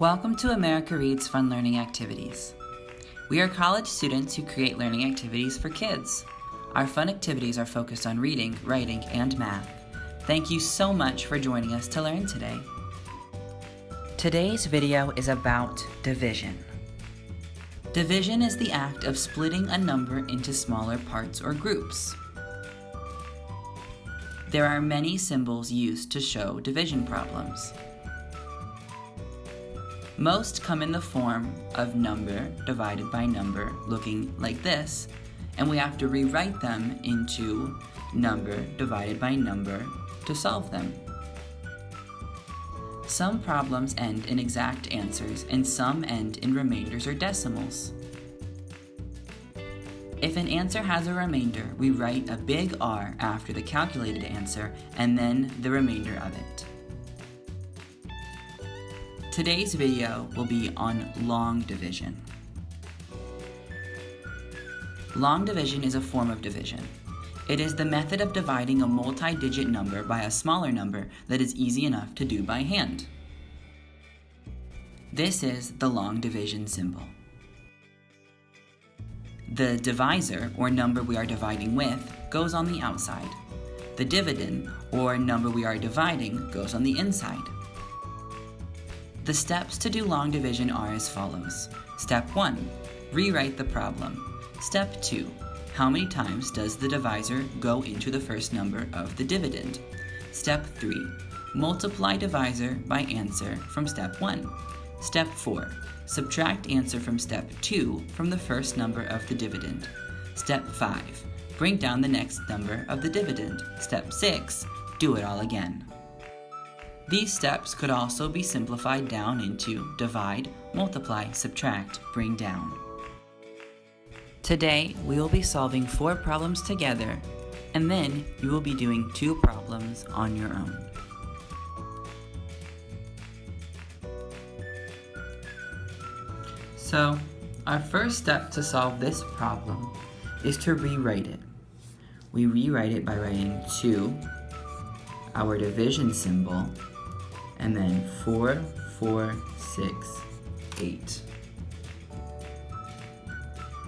Welcome to America Reads Fun Learning Activities. We are college students who create learning activities for kids. Our fun activities are focused on reading, writing, and math. Thank you so much for joining us to learn today. Today's video is about division. Division is the act of splitting a number into smaller parts or groups. There are many symbols used to show division problems. Most come in the form of number divided by number, looking like this, and we have to rewrite them into number divided by number to solve them. Some problems end in exact answers, and some end in remainders or decimals. If an answer has a remainder, we write a big R after the calculated answer and then the remainder of it. Today's video will be on long division. Long division is a form of division. It is the method of dividing a multi-digit number by a smaller number that is easy enough to do by hand. This is the long division symbol. The divisor, or number we are dividing with, goes on the outside. The dividend, or number we are dividing, goes on the inside. The steps to do long division are as follows. Step 1. Rewrite the problem. Step 2. How many times does the divisor go into the first number of the dividend? Step 3. Multiply divisor by answer from step 1. Step 4. Subtract answer from step 2 from the first number of the dividend. Step 5. Bring down the next number of the dividend. Step 6. Do it all again. These steps could also be simplified down into divide, multiply, subtract, bring down. Today, we will be solving 4 problems together, and then you will be doing 2 problems on your own. So, our first step to solve this problem is to rewrite it. We rewrite it by writing 2, our division symbol, and then 4, 4, 6, 8.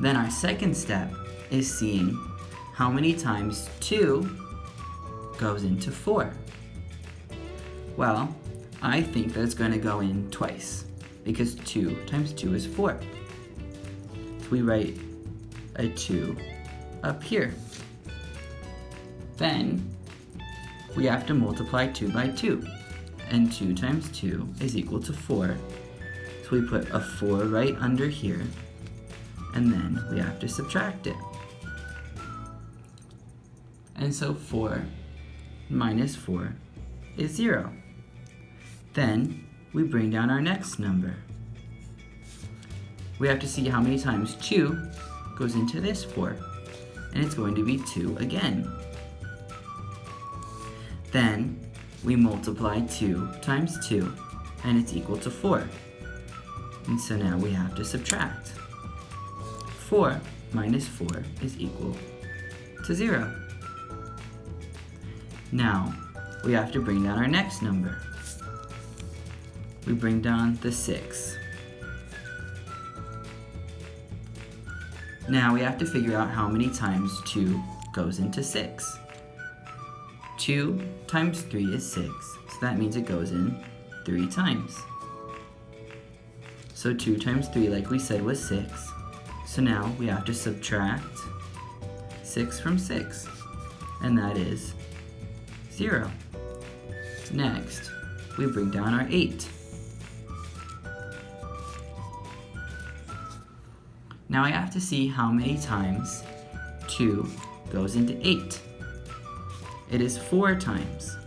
Then our second step is seeing how many times 2 goes into 4. Well, I think that it's going to go in twice, because 2 times 2 is 4. So we write a 2 up here. Then we have to multiply 2 by 2. And 2 times 2 is equal to 4. So we put a 4 right under here, and then we have to subtract it. And so 4 minus 4 is 0. Then we bring down our next number. We have to see how many times 2 goes into this 4, and it's going to be 2 again. Then we multiply 2 times 2, and it's equal to 4. And so now we have to subtract. 4 minus 4 is equal to 0. Now, we have to bring down our next number. We bring down the 6. Now we have to figure out how many times 2 goes into 6. 2 times 3 is 6, so that means it goes in 3 times. So 2 times 3, like we said, was 6. So now we have to subtract 6 from 6, and that is 0. Next, we bring down our 8. Now I have to see how many times 2 goes into 8. It is 4 times,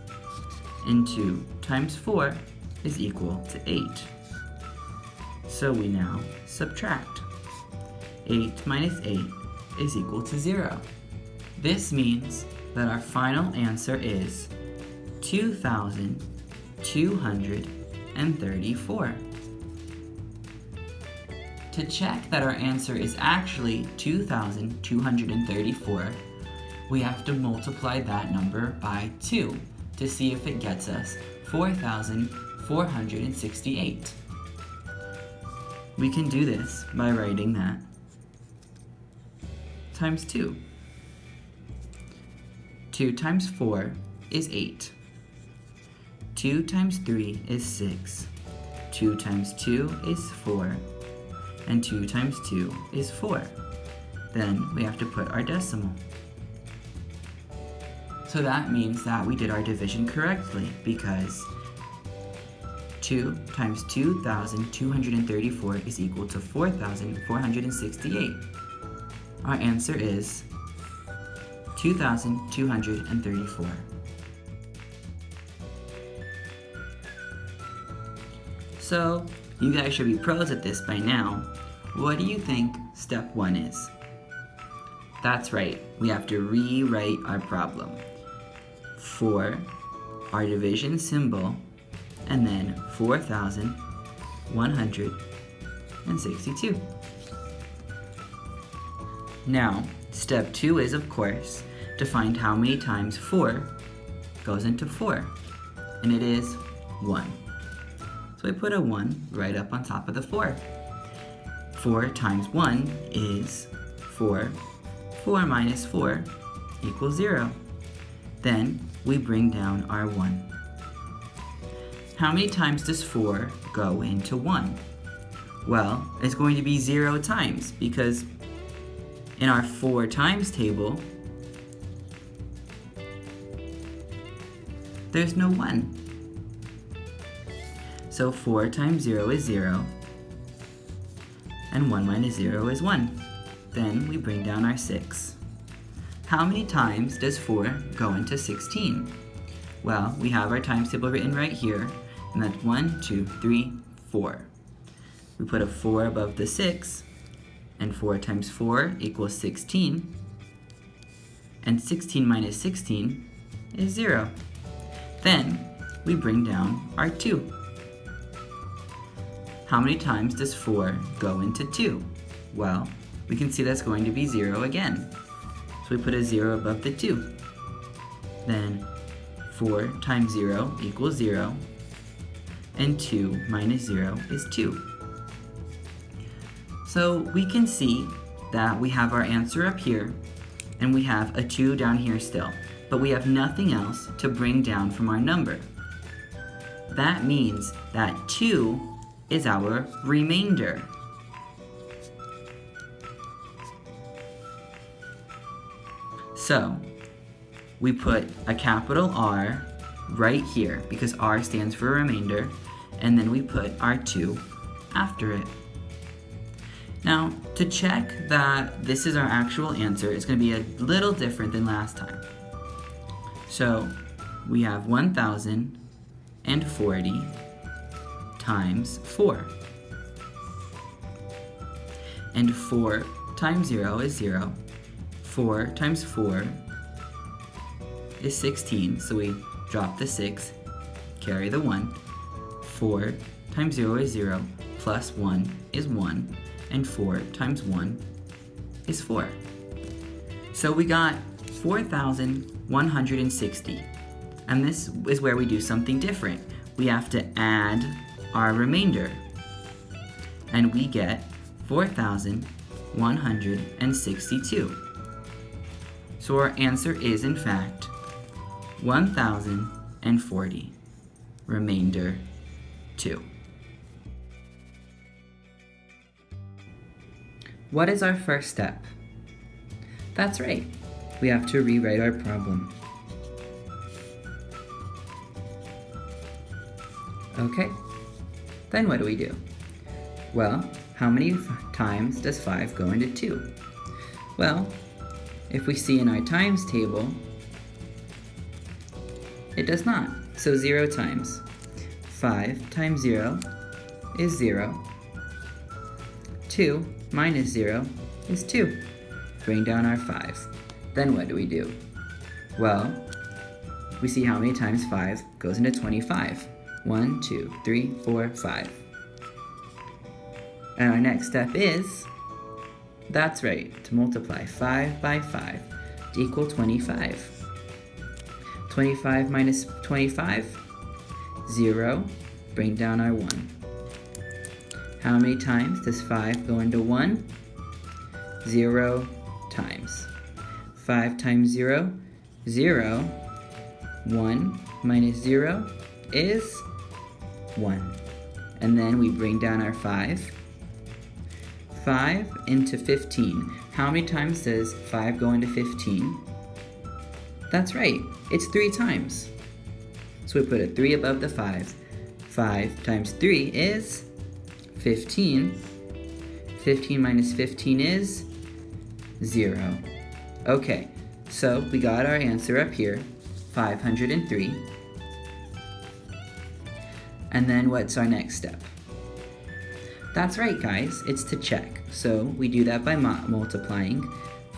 and 2 times 4 is equal to 8. So we now subtract. 8 minus 8 is equal to 0. This means that our final answer is 2,234. To check that our answer is actually 2,234, we have to multiply that number by 2 to see if it gets us 4,468. we can do this by writing that times 2. 2 times 4 is 8. 2 times 3 is 6. 2 times 2 is 4. And 2 times 2 is 4. Then we have to put our decimal. So that means that we did our division correctly, because 2 times 2,234 is equal to 4,468. Our answer is 2,234. So, you guys should be pros at this by now. What do you think step 1 is? That's right, we have to rewrite our problem. For our division symbol, and then 4,162. Now, step 2 is, of course, to find how many times 4 goes into 4, and it is 1. So we put a 1 right up on top of the 4. 4 times 1 is 4. 4 minus 4 equals 0. Then we bring down our 1. How many times does 4 go into 1? Well, it's going to be 0 times, because in our 4 times table, there's no 1. So 4 times 0 is 0, and 1 minus 0 is 1. Then we bring down our 6. How many times does 4 go into 16? Well, we have our times table written right here, and that's 1, 2, 3, 4. We put a 4 above the 6, and 4 times 4 equals 16, and 16 minus 16 is 0. Then we bring down our 2. How many times does 4 go into 2? Well, we can see that's going to be 0 again. So we put a 0 above the 2. Then 4 times 0 equals 0, and 2 minus 0 is 2. So we can see that we have our answer up here, and we have a 2 down here still, but we have nothing else to bring down from our number. That means that 2 is our remainder. So, we put a capital R right here, because R stands for remainder, and then we put our 2 after it. Now, to check that this is our actual answer, it's going to be a little different than last time. So, we have 1,040 times 4. And 4 times 0 is 0. 4 times 4 is 16, so we drop the 6, carry the 1. 4 times 0 is 0, plus 1 is 1, and 4 times 1 is 4. So we got 4,160, and this is where we do something different. We have to add our remainder, and we get 4,162. So our answer is, in fact, 1,040, remainder 2. What is our first step? That's right, we have to rewrite our problem. Okay, then what do we do? Well, how many times does 5 go into 2? Well, if we see in our times table, it does not, so 0 times. 5 times 0 is 0. 2 minus 0 is 2. Bring down our 5. Then what do we do? Well, we see how many times 5 goes into 25. 1, 2, 3, 4, 5. And our next step is, that's right, to multiply 5 by 5 to equal 25. 25 minus 25, 0, bring down our 1. How many times does 5 go into 1? 0 times. 5 times 0, 0. 1 minus 0 is 1. And then we bring down our 5. 5 into 15. How many times does 5 go into 15? That's right, it's 3 times. So we put a 3 above the 5. 5 times 3 is 15. 15 minus 15 is 0. Okay, so we got our answer up here, 503. And then what's our next step? That's right, guys, it's to check. So we do that by multiplying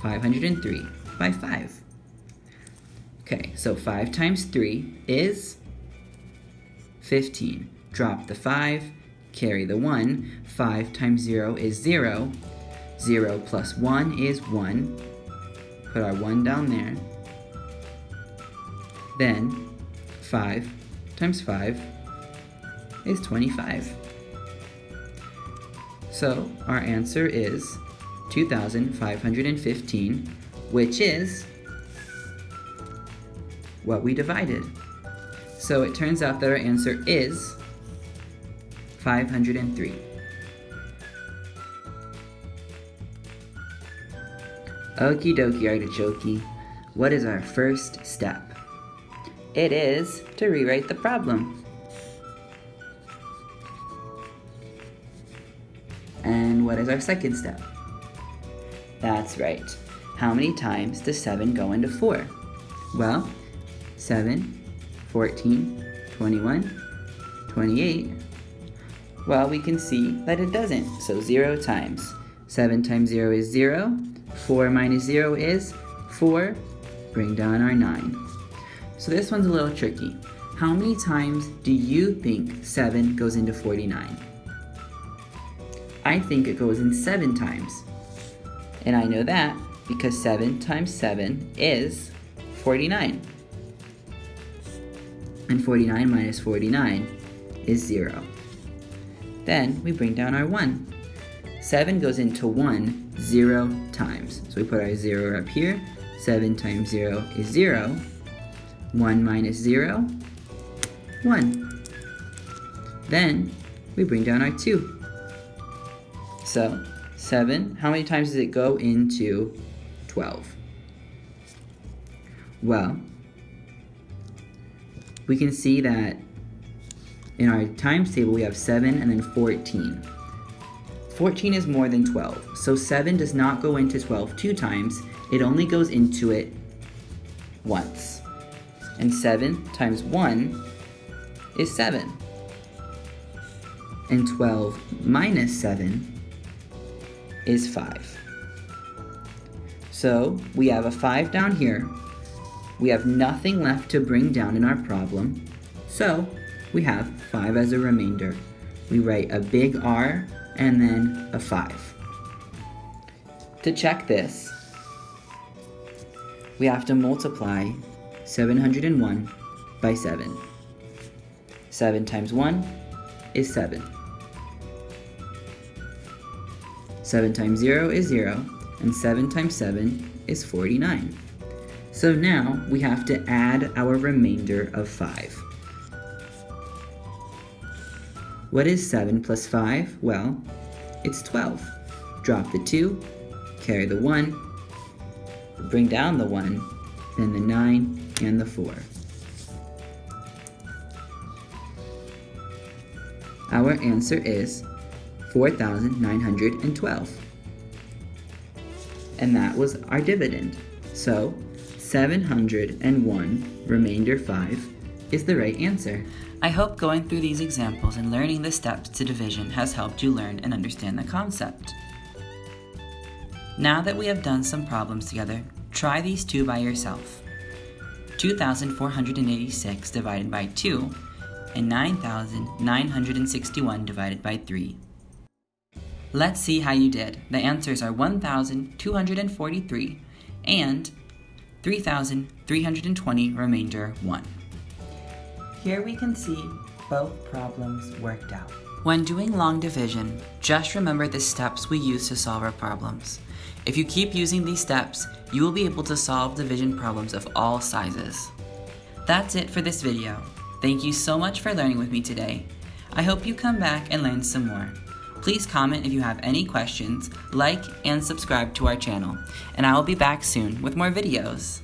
503 by 5. Okay, so 5 times 3 is 15. Drop the 5, carry the 1. 5 times 0 is 0. 0 plus 1 is 1. Put our 1 down there. Then 5 times 5 is 25. So our answer is 2,515, which is what we divided. So it turns out that our answer is 503. Okie dokie artichoke, what is our first step? It is to rewrite the problem. And what is our second step? That's right. How many times does 7 go into 4? Well, 7, 14, 21, 28. Well, we can see that it doesn't, so 0 times. 7 times 0 is 0. 4 minus 0 is 4. Bring down our 9. So this one's a little tricky. How many times do you think 7 goes into 49? I think it goes in 7 times. And I know that because 7 times 7 is 49. And 49 minus 49 is 0. Then we bring down our 1. 7 goes into 1 0 times. So we put our 0 up here. 7 times 0 is 0. 1 minus 0, 1. Then we bring down our 2. So 7, how many times does it go into 12? Well, we can see that in our times table we have 7 and then 14. 14 is more than 12, so 7 does not go into 12 2 times, it only goes into it once. And 7 times 1 is 7. And 12 minus 7 is 5. So we have a 5 down here. We have nothing left to bring down in our problem. So we have 5 as a remainder. We write a big R and then a 5. To check this, we have to multiply 701 by 7. 7 times 1 is 7. 7 times 0 is 0, and 7 times 7 is 49. So now we have to add our remainder of 5. What is 7 plus 5? Well, it's 12. Drop the 2, carry the 1, bring down the 1, then the 9 and the 4. Our answer is 4,912. And that was our dividend. So 701 remainder 5 is the right answer. I hope going through these examples and learning the steps to division has helped you learn and understand the concept. Now that we have done some problems together, try these two by yourself. 2,486 divided by 2 and 9,961 divided by 3. Let's see how you did. The answers are 1,243 and 3,320 remainder 1. Here we can see both problems worked out. When doing long division, just remember the steps we use to solve our problems. If you keep using these steps, you will be able to solve division problems of all sizes. That's it for this video. Thank you so much for learning with me today. I hope you come back and learn some more. Please comment if you have any questions, like and subscribe to our channel, and I will be back soon with more videos.